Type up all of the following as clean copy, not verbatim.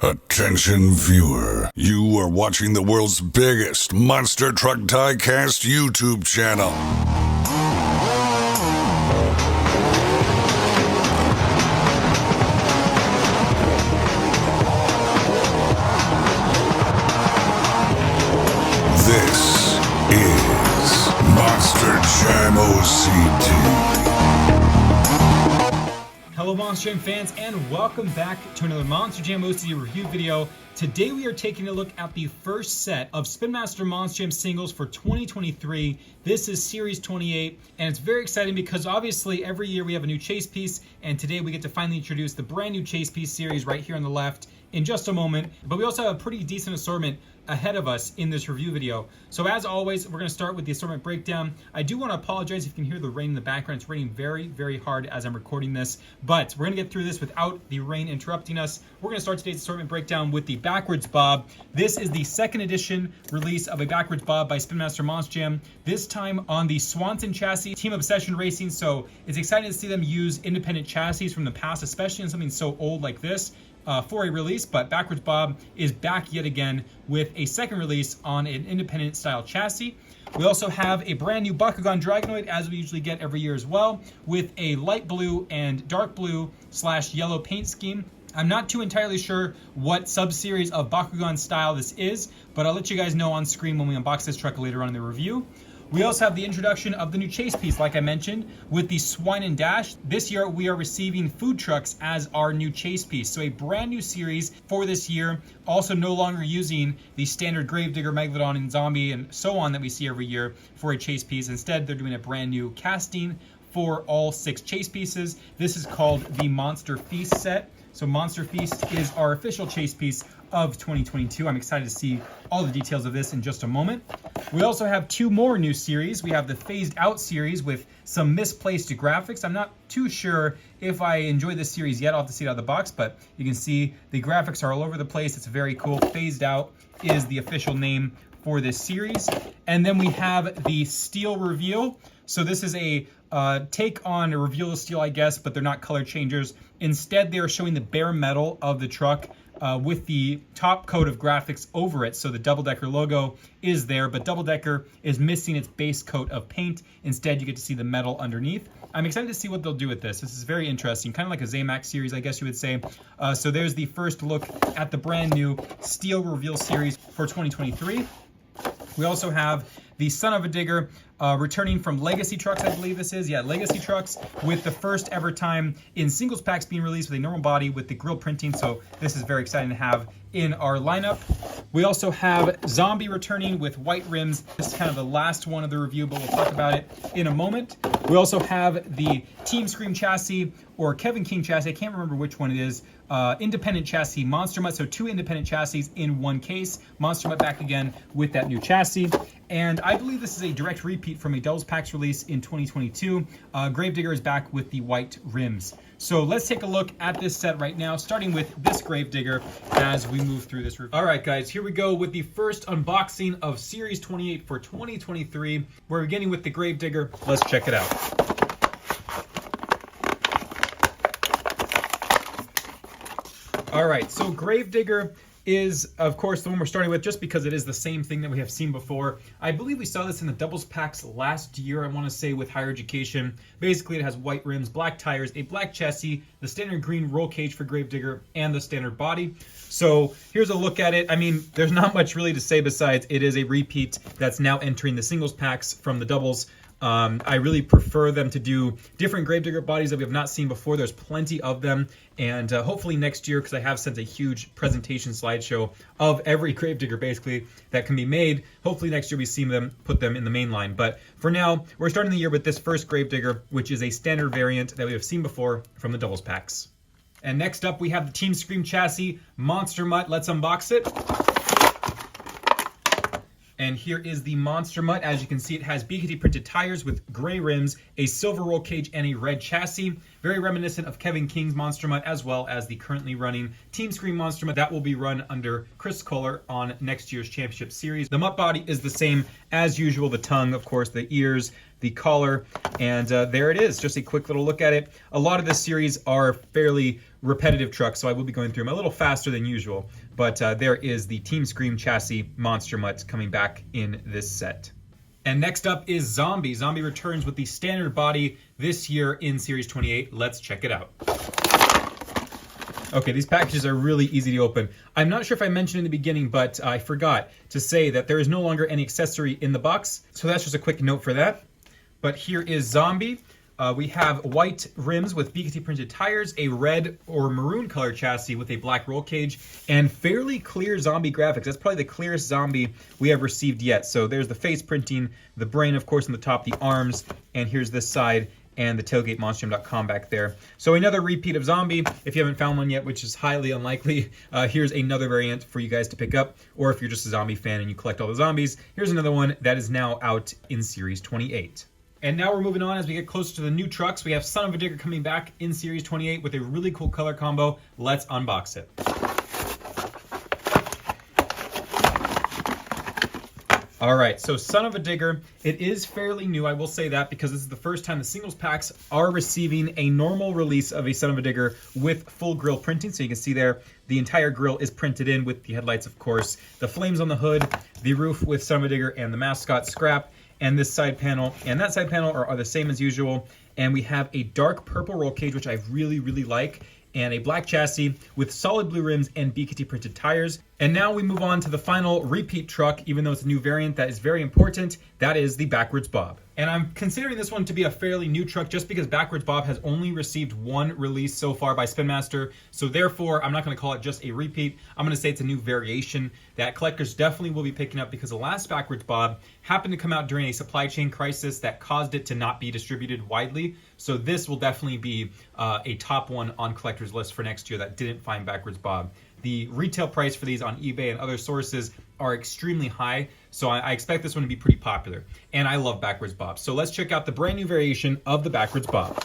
Attention viewer, you are watching the world's biggest Monster Truck Diecast YouTube channel. This is Monster Jam OCT. Hello Monster Jam fans, and welcome back to another Monster Jam OCT review video. Today we are taking a look at the first set of Spin Master Monster Jam singles for 2023. This is Series 28, and it's very exciting because obviously every year we have a new chase piece, and today we get to finally introduce the brand new chase piece series right here on the left in just a moment. But we also have a pretty decent assortment ahead of us in this review video. So as always, we're going to start with the assortment breakdown. I do want to apologize if you can hear the rain in the background. It's raining very, very hard as I'm recording this, but we're going to get through this without the rain interrupting us. We're going to start today's assortment breakdown with the Backwards Bob. This is the second edition release of a Backwards Bob by Spin Master Monster Jam, this time on the Swanson chassis, Team Obsession Racing. So it's exciting to see them use independent chassis from the past, especially in something so old like this. For a release, but Backwards Bob is back yet again with a second release on an independent style chassis. We also have a brand new Bakugan Dragonoid, as we usually get every year as well, with a light blue and dark blue / yellow paint scheme. I'm not too entirely sure what sub-series of Bakugan style this is, but I'll let you guys know on screen when we unbox this truck later on in the review. We also have the introduction of the new chase piece, like I mentioned, with the Swine and Dash. This year, we are receiving food trucks as our new chase piece. So a brand new series for this year, also no longer using the standard Gravedigger, Megalodon, and Zombie, and so on that we see every year for a chase piece. Instead, they're doing a brand new casting for all 6 chase pieces. This is called the Monster Feast set. So Monster Feast is our official chase piece of 2022. I'm excited to see all the details of this in just a moment. We also have 2 more new series. We have the Phased Out series with some misplaced graphics. I'm not too sure if I enjoy this series yet. I'll have to see it out of the box, but you can see the graphics are all over the place. It's very cool. Phased Out is the official name for this series. And then we have the Steel Reveal. So this is a take on a Reveal of Steel, I guess, but they're not color changers. Instead, they are showing the bare metal of the truck with the top coat of graphics over it. So the Double Decker logo is there, but Double Decker is missing its base coat of paint. Instead, you get to see the metal underneath. I'm excited to see what they'll do with this. This is very interesting, kind of like a Zamax series, I guess you would say. So there's the first look at the brand new Steel Reveal series for 2023. We also have the Son of a Digger returning from Legacy Trucks, I believe this is. Yeah, Legacy Trucks, with the first ever time in singles packs being released with a normal body with the grill printing. So this is very exciting to have in our lineup. We also have Zombie returning with white rims. This is kind of the last one of the review, but we'll talk about it in a moment. We also have the Team Scream chassis, or Kevin King chassis. I can't remember which one it is. Independent chassis Monster Mutt. So 2 independent chassis in one case. Monster Mutt back again with that new chassis. And I believe this is a direct repeat from a Doubles Packs release in 2022. Gravedigger is back with the white rims. So let's take a look at this set right now, starting with this Gravedigger as we move through this review. All right, guys, here we go with the first unboxing of Series 28 for 2023. We're beginning with the Gravedigger. Let's check it out. All right, so Gravedigger is, of course, the one we're starting with just because it is the same thing that we have seen before. I believe we saw this in the Doubles Packs last year, I want to say, with Higher Education. Basically, it has white rims, black tires, a black chassis, the standard green roll cage for Gravedigger, and the standard body. So here's a look at it. I mean, there's not much really to say besides it is a repeat that's now entering the singles packs from the doubles. I really prefer them to do different Gravedigger bodies that we have not seen before. There's plenty of them, and hopefully next year, because I have sent a huge presentation slideshow of every Gravedigger basically that can be made. Hopefully next year we see them put them in the main line. But for now, we're starting the year with this first Gravedigger, which is a standard variant that we have seen before from the doubles packs. And next up, we have the Team Scream chassis Monster Mutt. Let's unbox it. And here is the Monster Mutt. As you can see, it has BKT printed tires with gray rims, a silver roll cage, and a red chassis. Very reminiscent of Kevin King's Monster Mutt, as well as the currently running Team Scream Monster Mutt that will be run under Chris Kohler on next year's championship series. The Mutt body is the same as usual. The tongue, of course, the ears, the collar, and there it is. Just a quick little look at it. A lot of this series are fairly repetitive trucks, so I will be going through them a little faster than usual, but there is the Team Scream chassis Monster Mutt coming back in this set. And next up is Zombie. Zombie returns with the standard body this year in Series 28. Let's check it out. Okay, these packages are really easy to open. I'm not sure if I mentioned in the beginning, but I forgot to say that there is no longer any accessory in the box, so that's just a quick note for that. But here is Zombie. We have white rims with BKT printed tires, a red or maroon color chassis with a black roll cage, and fairly clear Zombie graphics. That's probably the clearest Zombie we have received yet. So there's the face printing, the brain, of course, on the top, the arms, and here's this side, and the tailgate monsterjam.com back there. So another repeat of Zombie. If you haven't found one yet, which is highly unlikely, here's another variant for you guys to pick up. Or if you're just a Zombie fan and you collect all the Zombies, here's another one that is now out in Series 28. And now we're moving on as we get closer to the new trucks. We have Son of a Digger coming back in Series 28 with a really cool color combo. Let's unbox it. All right, so Son of a Digger, it is fairly new, I will say that, because this is the first time the singles packs are receiving a normal release of a Son of a Digger with full grille printing. So you can see there, the entire grille is printed in with the headlights, of course, the flames on the hood, the roof with Son of a Digger and the mascot Scrap, and this side panel and that side panel are the same as usual. And we have a dark purple roll cage, which I really, really like, and a black chassis with solid blue rims and BKT printed tires. And now we move on to the final repeat truck, even though it's a new variant that is very important. That is the Backwards Bob. And I'm considering this one to be a fairly new truck just because Backwards Bob has only received one release so far by Spin Master. So therefore, I'm not going to call it just a repeat. I'm going to say it's a new variation that collectors definitely will be picking up because the last Backwards Bob happened to come out during a supply chain crisis that caused it to not be distributed widely. So this will definitely be a top one on collectors' list for next year that didn't find Backwards Bob. The retail price for these on eBay and other sources are extremely high, so I expect this one to be pretty popular. And I love Backwards Bob. So let's check out the brand new variation of the Backwards Bob.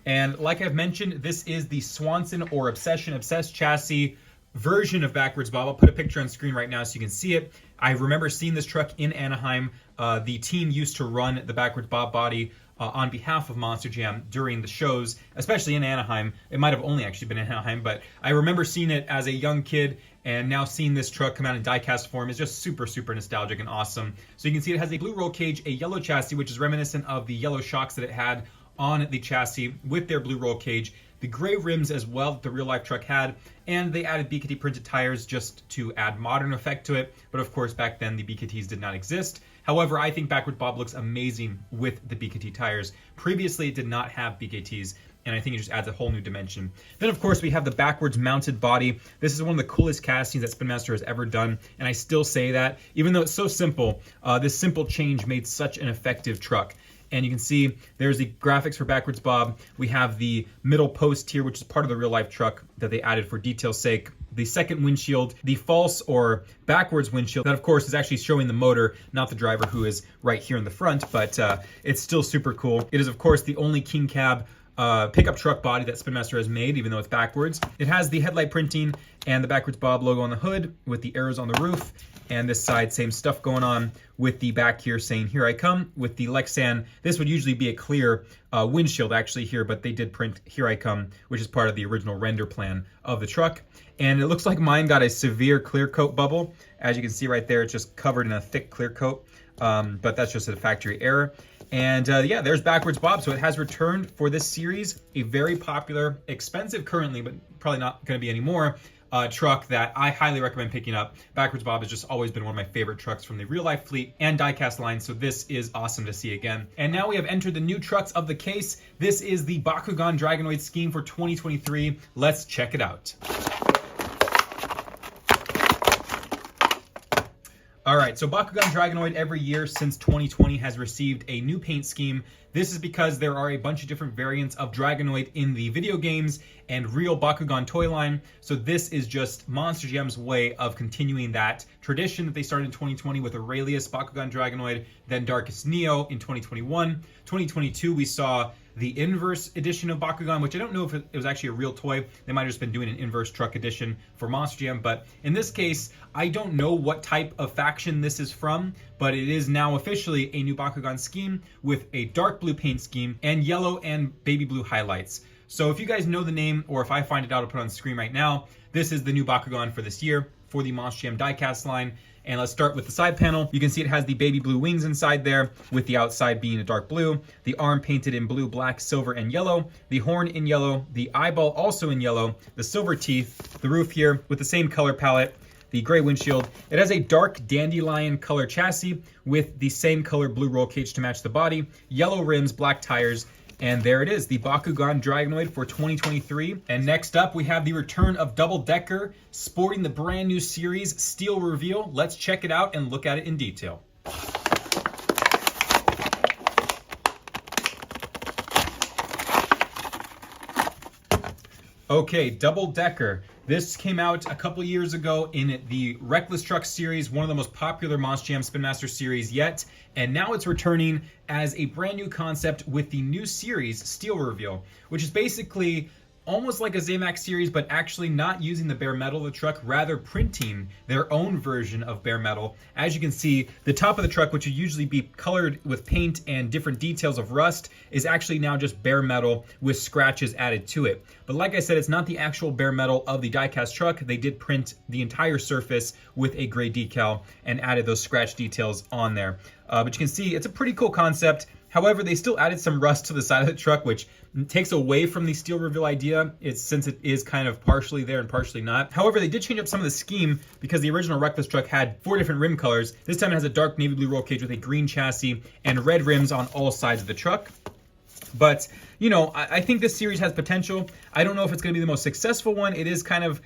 And like I've mentioned, this is the Swanson or Obsession Obsessed chassis version of Backwards Bob. I'll put a picture on screen right now so you can see it. I remember seeing this truck in Anaheim. The team used to run the Backwards Bob body on behalf of Monster Jam during the shows, especially in Anaheim. It might have only actually been in Anaheim, but I remember seeing it as a young kid, and now seeing this truck come out in diecast form is just super, super nostalgic and awesome. So you can see it has a blue roll cage, a yellow chassis, which is reminiscent of the yellow shocks that it had on the chassis with their blue roll cage, the gray rims as well that the real life truck had, and they added BKT printed tires just to add modern effect to it. But of course, back then the BKTs did not exist. However, I think Backwards Bob looks amazing with the BKT tires. Previously, it did not have BKTs, and I think it just adds a whole new dimension. Then, of course, we have the backwards mounted body. This is one of the coolest castings that Spin Master has ever done, and I still say that. Even though it's so simple, this simple change made such an effective truck. And you can see there's the graphics for Backwards Bob. We have the middle post here, which is part of the real life truck that they added for detail's sake. The second windshield, the false or backwards windshield, that of course is actually showing the motor, not the driver who is right here in the front, but it's still super cool. It is of course the only King Cab pickup truck body that Spin Master has made, even though it's backwards. It has the headlight printing and the Backwards Bob logo on the hood with the arrows on the roof. And this side, same stuff going on with the back here saying, "Here I come," with the Lexan. This would usually be a clear windshield actually here, but they did print "Here I Come," which is part of the original render plan of the truck. And it looks like mine got a severe clear coat bubble. As you can see right there, it's just covered in a thick clear coat, but that's just a factory error. And yeah, there's Backwards Bob. So it has returned for this series, a very popular, expensive currently, but probably not going to be anymore, truck that I highly recommend picking up. Backwards Bob has just always been one of my favorite trucks from the real life fleet and diecast line, so this is awesome to see again. And now we have entered the new trucks of the case. This is the Bakugan Dragonoid scheme for 2023. Let's check it out. All right, so Bakugan Dragonoid every year since 2020 has received a new paint scheme. This is because there are a bunch of different variants of Dragonoid in the video games and real Bakugan toy line. So this is just Monster Jam's way of continuing that tradition that they started in 2020 with Aurelius Bakugan Dragonoid, then Darkus Neo in 2021. 2022, we saw the inverse edition of Bakugan, which I don't know if it was actually a real toy. They might have just been doing an inverse truck edition for Monster Jam, but in this case, I don't know what type of faction this is from, but it is now officially a new Bakugan scheme with a dark blue paint scheme and yellow and baby blue highlights. So if you guys know the name, or if I find it out, I'll put it on screen right now. This is the new Bakugan for this year for the Monster Jam diecast line. And let's start with the side panel. You can see it has the baby blue wings inside there, with the outside being a dark blue. The arm painted in blue, black, silver, and yellow. The horn in yellow. The eyeball also in yellow. The silver teeth. The roof here with the same color palette. The gray windshield. It has a dark dandelion color chassis with the same color blue roll cage to match the body. Yellow rims, black tires. And there it is, the Bakugan Dragonoid for 2023. And next up, we have the return of Double Decker, sporting the brand new series Steel Reveal. Let's check it out and look at it in detail. Okay, Double Decker. This came out a couple years ago in the Reckless Truck series, one of the most popular Monster Jam Spin Master series yet, and now it's returning as a brand new concept with the new series, Steel Reveal, which is basically almost like a Zamax series, but actually not using the bare metal of the truck, rather printing their own version of bare metal. As you can see, the top of the truck, which would usually be colored with paint and different details of rust, is actually now just bare metal with scratches added to it. But like I said, it's not the actual bare metal of the diecast truck. They did print the entire surface with a gray decal and added those scratch details on there. But you can see it's a pretty cool concept. However, they still added some rust to the side of the truck, which takes away from the Steel Reveal idea, since it is kind of partially there and partially not. However, they did change up some of the scheme because the original Reckless truck had 4 different rim colors. This time it has a dark navy blue roll cage with a green chassis and red rims on all sides of the truck. But, you know, I think this series has potential. I don't know if it's going to be the most successful one. It is kind of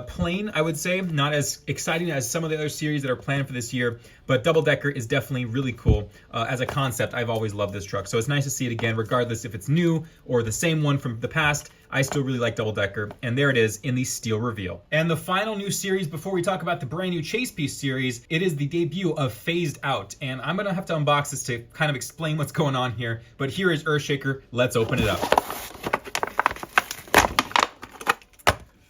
plain, I would say, not as exciting as some of the other series that are planned for this year, but Double Decker is definitely really cool. As a concept, I've always loved this truck, so it's nice to see it again, regardless if it's new or the same one from the past. I still really like Double Decker, and there it is in the Steel Reveal. And the final new series before we talk about the brand new Chase Piece series, it is the debut of Phased Out, and I'm gonna have to unbox this to kind of explain what's going on here, but here is Earthshaker. Let's open it up.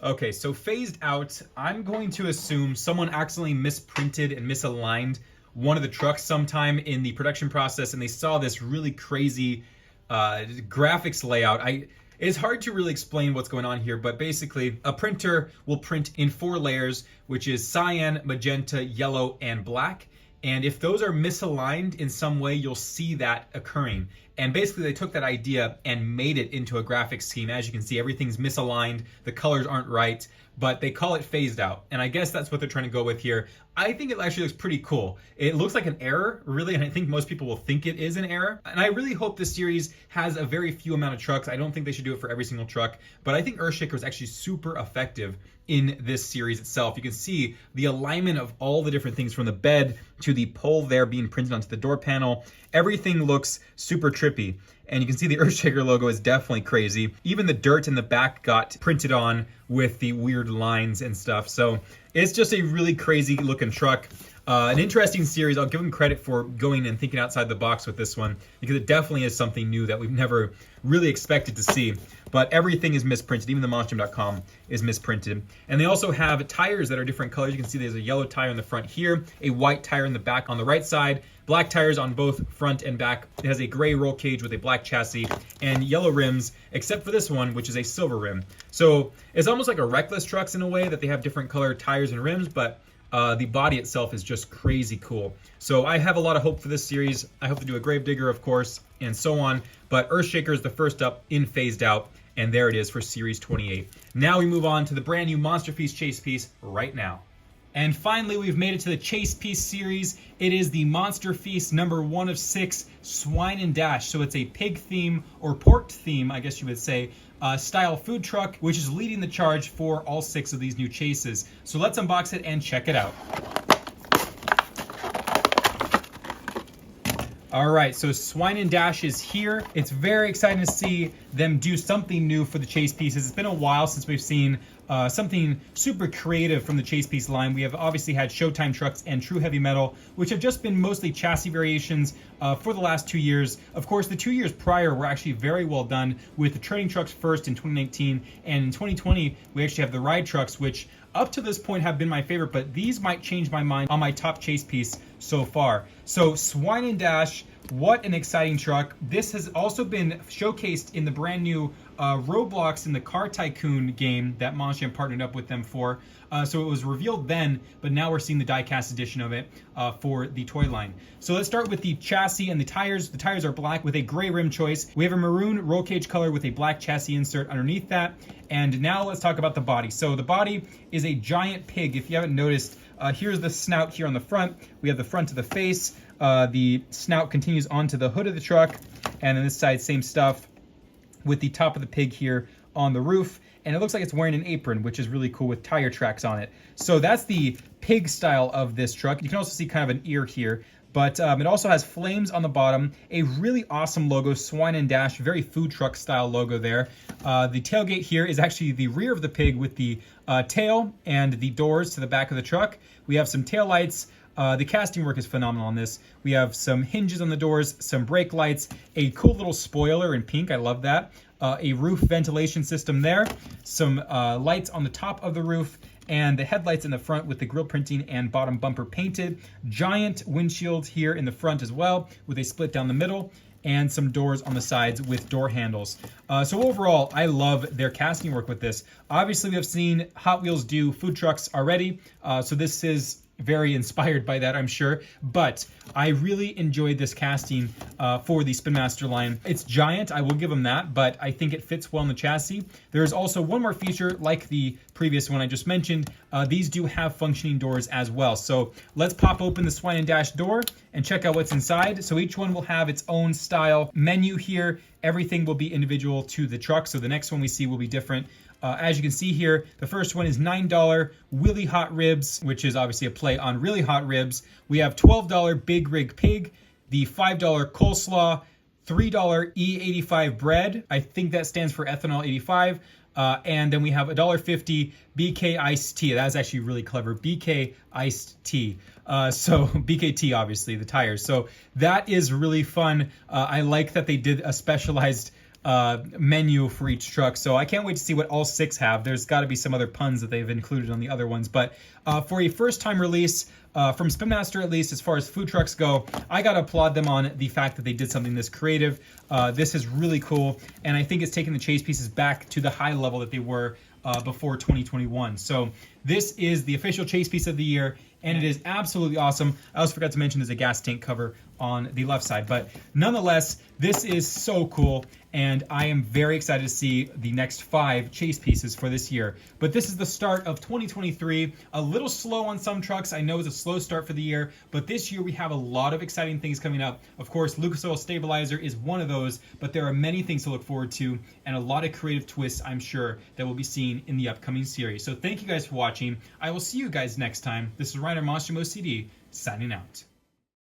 Okay, so Phased Out, I'm going to assume someone accidentally misprinted and misaligned one of the trucks sometime in the production process, and they saw this really crazy graphics layout. It's hard to really explain what's going on here, but basically a printer will print in 4 layers, which is cyan, magenta, yellow, and black. And if those are misaligned in some way, you'll see that occurring. And basically they took that idea and made it into a graphic scheme. As you can see, everything's misaligned, the colors aren't right, but they call it Phased Out. And I guess that's what they're trying to go with here. I think it actually looks pretty cool. It looks like an error, really, and I think most people will think it is an error. And I really hope this series has a very few amount of trucks. I don't think they should do it for every single truck, but I think Earthshaker is actually super effective in this series itself. You can see the alignment of all the different things from the bed to the pole there being printed onto the door panel. Everything looks super trippy. And you can see the Earthshaker logo is definitely crazy. Even the dirt in the back got printed on with the weird lines and stuff. So it's just a really crazy looking truck. An interesting series. I'll give them credit for going and thinking outside the box with this one, because it definitely is something new that we've never really expected to see. But everything is misprinted. Even the monsterjam.com is misprinted. And they also have tires that are different colors. You can see there's a yellow tire in the front here, a white tire in the back on the right side, black tires on both front and back. It has a gray roll cage with a black chassis and yellow rims, except for this one, which is a silver rim. So it's almost like a Reckless trucks in a way that they have different colored tires and rims, but the body itself is just crazy cool. So I have a lot of hope for this series. I hope to do a Gravedigger, of course, and so on. But Earthshaker is the first up in Phased Out, and there it is for Series 28. Now we move on to the brand new Monster Feast Chase Piece right now. And finally, we've made it to the Chase Piece series. It is the Monster Feast number 1 of 6, Swine and Dash. So it's a pig theme, or pork theme, I guess you would say, style food truck, which is leading the charge for all 6 of these new chases. So let's unbox it and check it out. All right, so Swine and Dash is here. It's very exciting to see them do something new for the chase pieces. It's been a while since we've seen something super creative from the chase piece line. We have obviously had Showtime trucks and True Heavy Metal, which have just been mostly chassis variations for the last 2 years. Of course, the 2 years prior were actually very well done with the trading trucks first in 2019, and in 2020 we actually have the ride trucks, which up to this point have been my favorite, but these might change my mind on my top chase piece so far. So Swine and Dash, what an exciting truck. This has also been showcased in the brand new Roblox in the Car Tycoon game that Monster Jam partnered up with them for. So it was revealed then, but now we're seeing the die-cast edition of it for the toy line. So let's start with the chassis and the tires. The tires are black with a gray rim choice. We have a maroon roll cage color with a black chassis insert underneath that. And now let's talk about the body. So the body is a giant pig. If you haven't noticed, here's the snout here on the front. We have the front of the face. The snout continues onto the hood of the truck. And then this side, same stuff with the top of the pig here on the roof. And it looks like it's wearing an apron, which is really cool with tire tracks on it. So that's the pig style of this truck. You can also see kind of an ear here. But it also has flames on the bottom, a really awesome logo, Swine and Dash, very food truck style logo there. The tailgate here is actually the rear of the pig with the tail and the doors to the back of the truck. We have some tail lights. The casting work is phenomenal on this. We have some hinges on the doors, some brake lights, a cool little spoiler in pink, I love that. A roof ventilation system there, some lights on the top of the roof, and the headlights in the front with the grille printing and bottom bumper painted. Giant windshield here in the front as well with a split down the middle, and some doors on the sides with door handles. So overall, I love their casting work with this. Obviously, we have seen Hot Wheels do food trucks already, so this is very inspired by that, I'm sure, but I really enjoyed this casting for the Spin Master line. It's giant, I will give them that, but I think it fits well in the chassis. There's also one more feature like the previous one I just mentioned. These do have functioning doors as well. So let's pop open the Swine and Dash door and check out what's inside. So each one will have its own style menu here. Everything will be individual to the truck, so the next one we see will be different. As you can see here, the first one is $9 Willy Hot Ribs, which is obviously a play on Really Hot Ribs. We have $12 Big Rig Pig, the $5 Coleslaw, $3 E85 Bread. I think that stands for Ethanol 85. And then we have $1.50 BK Iced Tea. That is actually really clever. BK Iced Tea. So BKT, obviously, the tires. So that is really fun. I like that they did a specialized menu for each truck, so I can't wait to see what all 6 have. There's got to be some other puns that they've included on the other ones, but for a first-time release from Spin Master, at least as far as food trucks go, I gotta applaud them on the fact that they did something this creative. This is really cool, and I think it's taken the chase pieces back to the high level that they were before 2021. So this is the official chase piece of the year, and it is absolutely awesome. I also forgot to mention there's a gas tank cover on the left side, but nonetheless, this is so cool, and I am very excited to see the next 5 chase pieces for this year. But this is the start of 2023. A little slow on some trucks. I know it's a slow start for the year, but this year we have a lot of exciting things coming up. Of course, Lucas Oil Stabilizer is one of those, but there are many things to look forward to and a lot of creative twists, I'm sure, that will be seen in the upcoming series. So thank you guys for watching. I will see you guys next time. This is Reiner Monster Jam OCD, signing out.